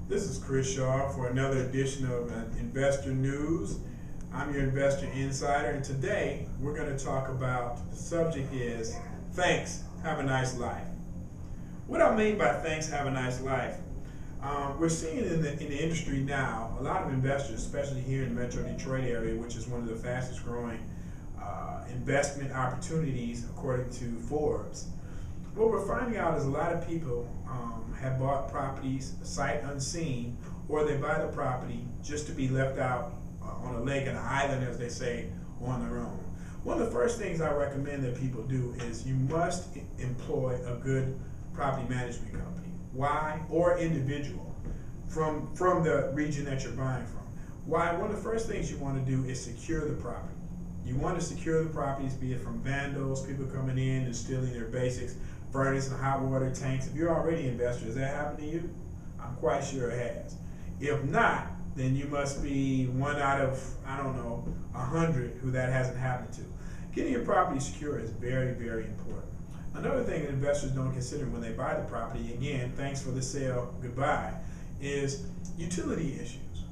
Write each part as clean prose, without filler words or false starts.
This is Chris Shaw for another edition of Investor News. I'm your investor insider, and today we're going to talk about the subject is thanks, have a nice life. What I mean by thanks, have a nice life, we're seeing in the industry now a lot of investors, especially here in the Metro Detroit area, which is one of the fastest growing investment opportunities according to Forbes. What we're finding out is a lot of people have bought properties sight unseen, or they buy the property just to be left out on a lake, an island, as they say, on their own. One of the first things I recommend that people do is you must employ a good property management company. Why? Or individual from the region that you're buying from. Why? One of the first things you want to do is secure the property. You want to secure the properties, be it from vandals, people coming in and stealing their basics, furnace and hot water tanks. If you're already an investor, has that happened to you? I'm quite sure it has. If not, then you must be one out of, 100 who that hasn't happened to. Getting your property secure is very, very important. Another thing that investors don't consider when they buy the property, again, thanks for the sale, goodbye, is utility issues.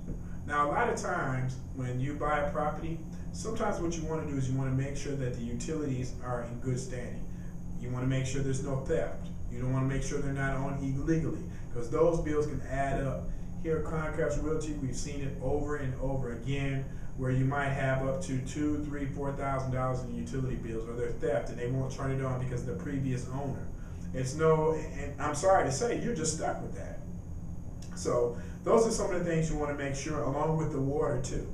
Now, a lot of times when you buy a property, sometimes what you want to do is you want to make sure that the utilities are in good standing. You want to make sure there's no theft. You don't want to make sure they're not on illegally, because those bills can add up. Here at Concrafts Realty, we've seen it over and over again, where you might have up to $2,000, $3,000, $4,000 in utility bills, or they're theft, and they won't turn it on because of the previous owner. And I'm sorry to say, you're just stuck with that. So those are some of the things you want to make sure, along with the water too.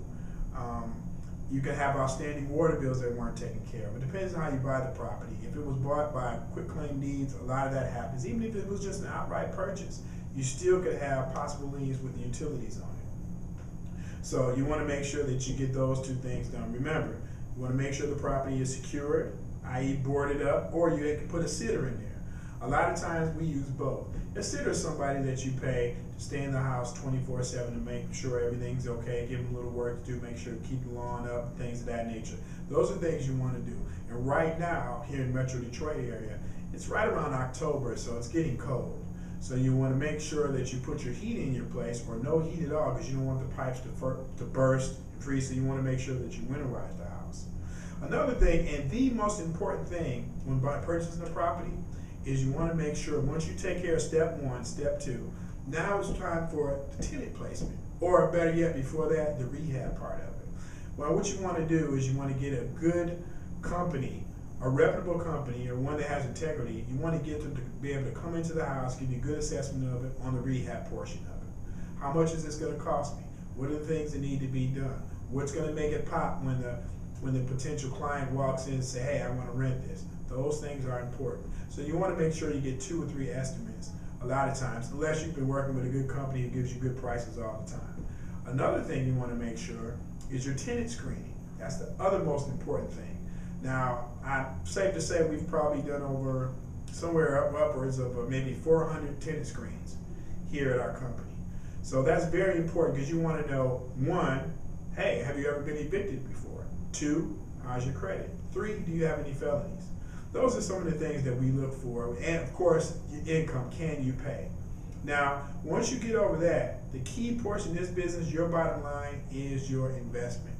You can have outstanding water bills that weren't taken care of. It depends on how you buy the property. If it was bought by quitclaim deeds, a lot of that happens. Even if it was just an outright purchase, you still could have possible liens with the utilities on it. So you want to make sure that you get those two things done. Remember, you want to make sure the property is secured, i.e. boarded up, or you can put a sitter in there. A lot of times we use both. A sitter is somebody that you pay to stay in the house 24/7 to make sure everything's okay, give them a little work to do, make sure to keep the lawn up, things of that nature. Those are things you want to do. And right now, here in Metro Detroit area, it's right around October, so it's getting cold. So you want to make sure that you put your heat in your place, or no heat at all, because you don't want the pipes to burst and freeze, so you want to make sure that you winterize the house. Another thing, and the most important thing when purchasing a property, is you want to make sure once you take care of step one, step two, now it's time for the tenant placement, or better yet, before that, the rehab part of it. Well, what you want to do is you want to get a good company, a reputable company, or one that has integrity. You want to get them to be able to come into the house, give you a good assessment of it on the rehab portion of it. How much is this going to cost me? What are the things that need to be done? What's going to make it pop when the potential client walks in and say, hey, I want to rent this? Those things are important. So you want to make sure you get 2 or 3 estimates a lot of times, unless you've been working with a good company that gives you good prices all the time. Another thing you want to make sure is your tenant screening. That's the other most important thing. Now, I'm safe to say we've probably done over somewhere upwards of maybe 400 tenant screens here at our company. So that's very important, because you want to know, 1, hey, have you ever been evicted before? 2, how's your credit? 3, do you have any felonies? Those are some of the things that we look for. And of course, your income, can you pay? Now, once you get over that, the key portion of this business, your bottom line, is your investment.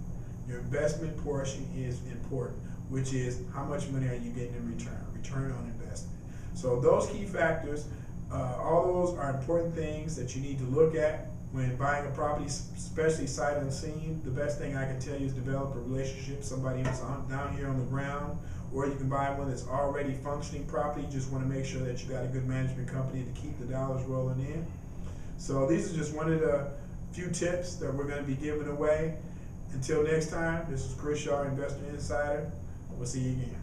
Your investment portion is important, which is how much money are you getting in return on investment. So those key factors, all those are important things that you need to look at when buying a property, especially sight unseen. The best thing I can tell you is develop a relationship with somebody else down here on the ground, or you can buy one that's already functioning properly. You just want to make sure that you got a good management company to keep the dollars rolling in. So these are just one of the few tips that we're going to be giving away. Until next time, this is Chris Shaw, Investor Insider. We'll see you again.